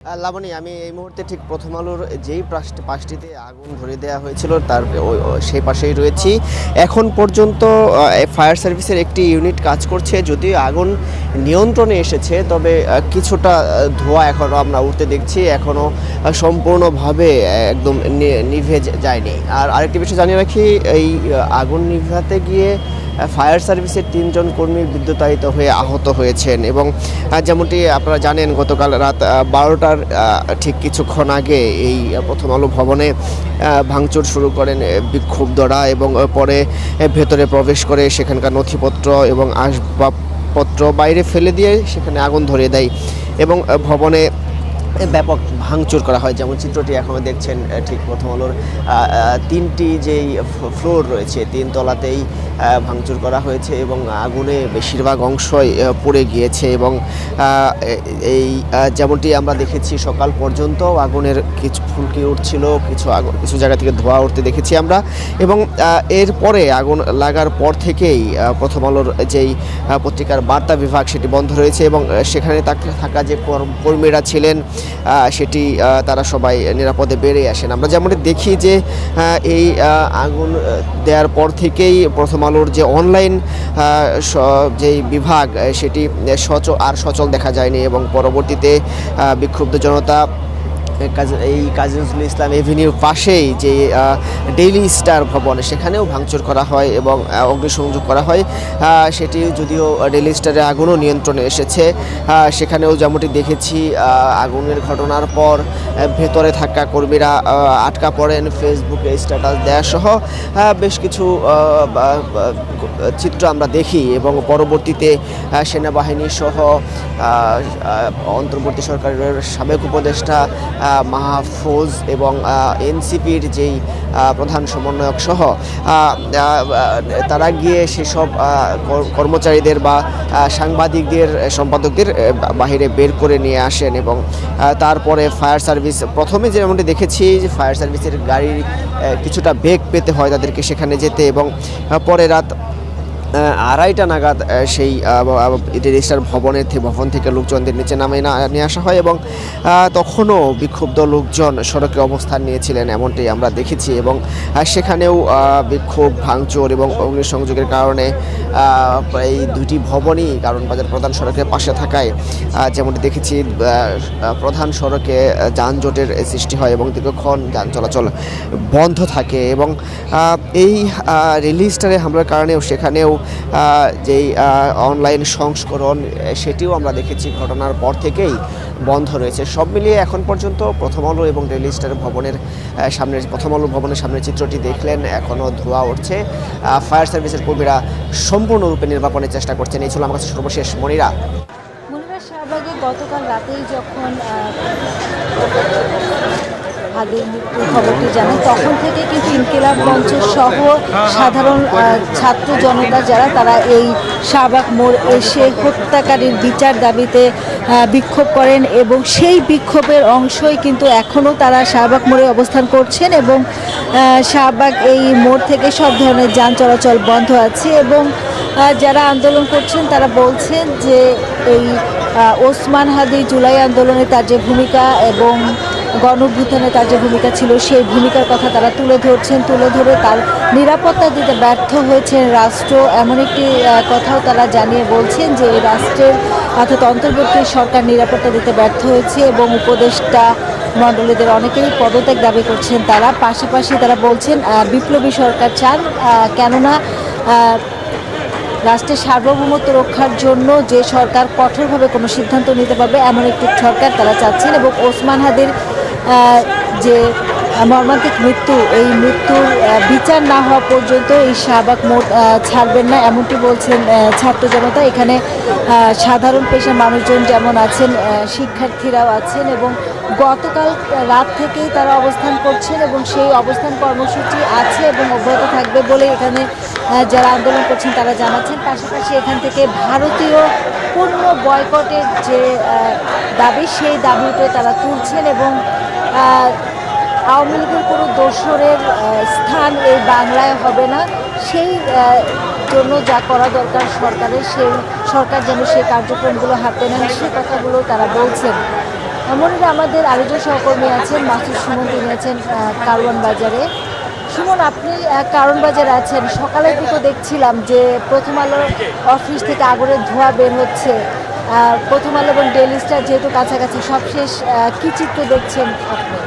লাবণী, আমি এই মুহূর্তে ঠিক প্রথম আলোর যেই পাশটিতে আগুন ধরে দেওয়া হয়েছিল তার সেই পাশেই রয়েছি। এখন পর্যন্ত ফায়ার সার্ভিসের একটি ইউনিট কাজ করছে, যদিও আগুন নিয়ন্ত্রণে এসেছে, তবে কিছুটা ধোঁয়া এখনও আমরা উঠতে দেখছি, এখনও সম্পূর্ণভাবে একদম নিভে যায়নি। আর আরেকটি বিষয় জানিয়ে রাখি, এই আগুন নিভাতে গিয়ে ফায়ার সার্ভিসের ৩ জন কর্মী বিদ্যুতায়িত হয়ে আহত হয়েছেন। এবং যেমনটি আপনারা জানেন, গতকাল রাত ১২টার ঠিক কিছুক্ষণ আগে এই প্রথম আলো ভবনে ভাঙচুর শুরু করেন বিক্ষুব্ধরা, এবং পরে ভেতরে প্রবেশ করে সেখানকার নথিপত্র এবং আসবাবপত্র বাইরে ফেলে দিয়ে সেখানে আগুন ধরিয়ে দেয় এবং ভবনে ব্যাপক ভাঙচুর করা হয়। যেমন চিত্রটি এখন দেখছেন, ঠিক প্রথম আলোর ৩টি যেই ফ্লোর রয়েছে ৩ তলাতেই ভাঙচুর করা হয়েছে এবং আগুনে বেশিরভাগ অংশই পুড়ে গিয়েছে। এবং এই যেমনটি আমরা দেখেছি, সকাল পর্যন্ত আগুনের কিছু ফুলকি উঠছিল, কিছু জায়গা থেকে ধোঁয়া উঠতে দেখেছি আমরা। এবং এরপরে আগুন লাগার পর থেকেই প্রথম আলোর যেই পত্রিকার বার্তা বিভাগ সেটি বন্ধ রয়েছে এবং সেখানে থাকা যে কর্মীরা ছিলেন সেটি তারা সবাই নিরাপদে বেরিয়ে আসেন। আমরা যেমনটি দেখি যে এই আগুন দেওয়ার পর থেকেই প্রথম আলোর যে অনলাইন যেই বিভাগ সেটি সচল দেখা যায়নি এবং পরবর্তীতে বিক্ষুব্ধ জনতা এই কাজী নজরুল ইসলাম এভিনিউর পাশেই যে ডেইলি স্টার ভবন সেখানেও ভাঙচুর করা হয় এবং অগ্নিসংযোগ করা হয়। সেটি যদিও ডেইলি স্টারে আগুনও নিয়ন্ত্রণে এসেছে, সেখানেও যেমনটি দেখেছি আগুনের ঘটনার পর ভেতরে থাকা কর্মীরা আটকা পড়েন, ফেসবুকে স্ট্যাটাস দেওয়া সহ বেশ কিছু চিত্র আমরা দেখি। এবং পরবর্তীতে সেনাবাহিনী সহ অন্তর্বর্তী সরকারের সাবেক উপদেষ্টা মাহফুজ এবং এনসিপির যেই প্রধান সমন্বয়ক সহ তারা গিয়ে সেসব কর্মচারীদের বা সাংবাদিকদের, সম্পাদকদের বাহিরে বের করে নিয়ে আসেন। এবং তারপরে ফায়ার সার্ভিস, প্রথমে যেমনটি দেখেছি যে ফায়ার সার্ভিসের গাড়ির কিছুটা বেগ পেতে হয় তাদেরকে সেখানে যেতে, এবং পরে রাত ২:৩০ নাগাদ সেই রেজিস্ট্রার ভবন থেকে লোকজনদের নিচে নিয়ে আসা হয় এবং তখনও বিক্ষুব্ধ লোকজন সড়কে অবস্থান নিয়েছিলেন এমনটি আমরা দেখেছি। এবং সেখানেও বিক্ষোভ, ভাঙচুর এবং অগ্নিসংযোগের কারণে এই দুটি ভবনই কারণ বাজার প্রধান সড়কের পাশে থাকায় যেমনটি দেখেছি প্রধান সড়কে যানজটের সৃষ্টি হয় এবং দীর্ঘক্ষণ যান চলাচল বন্ধ থাকে। এবং এই রেজিস্ট্রারে হামলার কারণেও সেখানেও যেই অনলাইন সংস্করণ সেটিও আমরা দেখেছি ঘটনার পর থেকেই বন্ধ রয়েছে। সব মিলিয়ে এখন পর্যন্ত প্রথম আলো এবং ডেইলি স্টার ভবনের সামনের প্রথম আলো ভবনের সামনের চিত্রটি দেখলেন, এখনও ধোঁয়া উঠছে। ফায়ার সার্ভিসের কর্মীরা সম্পূর্ণরূপে নির্বাপনের চেষ্টা করছেন। এই ছিল আমার কাছে সর্বশেষ। মনিরা শাহবাগে গতকাল রাতেই যখন হাদির মৃত্যুর খবরটি জানেন, তখন থেকে কিন্তু ইনকিলাব মঞ্চ সহ সাধারণ ছাত্র জনতা যারা তারা এই শাহবাগ মোড় এসে হত্যাকারীর বিচার দাবিতে বিক্ষোভ করেন এবং সেই বিক্ষোভের অংশই কিন্তু এখনও তারা শাহবাগ মোড়ে অবস্থান করছেন এবং শাহবাগ এই মোড় থেকে সব ধরনের যান চলাচল বন্ধ আছে। এবং যারা আন্দোলন করছেন তারা বলছেন যে এই ওসমান হাদি জুলাই আন্দোলনে তার যে ভূমিকা এবং গণঅভ্যুত্থানে তার যে ভূমিকা ছিল সেই ভূমিকার কথা তারা তুলে ধরে তার নিরাপত্তা দিতে ব্যর্থ হয়েছেন রাষ্ট্র, এমন একটি কথাও তারা জানিয়ে বলছেন যে এই রাষ্ট্রের অর্থাৎ অন্তর্বর্তী সরকার নিরাপত্তা দিতে ব্যর্থ হয়েছে এবং উপদেষ্টা মণ্ডলীদের অনেকেরই পদত্যাগ দাবি করছেন তারা। পাশাপাশি তারা বলছেন বিপ্লবী সরকার চান, কেননা রাষ্ট্রের সার্বভৌমত্ব রক্ষার জন্য যে সরকার কঠোরভাবে কোনো সিদ্ধান্ত নিতে পারবে এমন একটি সরকার তারা চাচ্ছেন। এবং ওসমান হাদির যে মর্মান্তিক মৃত্যু, এই মৃত্যুর বিচার না হওয়া পর্যন্ত এই শাহবাগ মোড় ছাড়বেন না, এমনটি বলছেন ছাত্র জনতা। এখানে সাধারণ পেশার মানুষজন যেমন আছেন, শিক্ষার্থীরাও আছেন এবং গতকাল রাত থেকেই তারা অবস্থান করছেন এবং সেই অবস্থান কর্মসূচি আছে এবং অব্যাহত থাকবে বলে এখানে যারা আন্দোলন করছেন তারা জানাচ্ছেন। পাশাপাশি এখান থেকে ভারতীয় পণ্য বয়কটের যে দাবি সেই দাবিতে তারা তুলছেন এবং আওয়ামী লীগের কোনো দোসরের স্থান এই বাংলায় হবে না, সেই জন্য যা করা দরকার সরকারের, সেই সরকার যেন সেই কার্যক্রমগুলো হাতে নেন সে কথাগুলো তারা বলছেন। মনিরা, আমাদের আরেকজন সহকর্মী আছেন মাসুদ সুমন, তিনি আছেন কারওয়ান বাজারে। সুমন, আপনি কারওয়ান বাজারে আছেন, সকালের দিকে দেখছিলাম যে প্রথম আলো অফিস থেকে আগুনের ধোঁয়া বের হচ্ছে। প্রথম আলো এবং ডেইলি স্টার যেহেতু কাছাকাছি, সবশেষ কি চিত্র দেখছেন আপনি?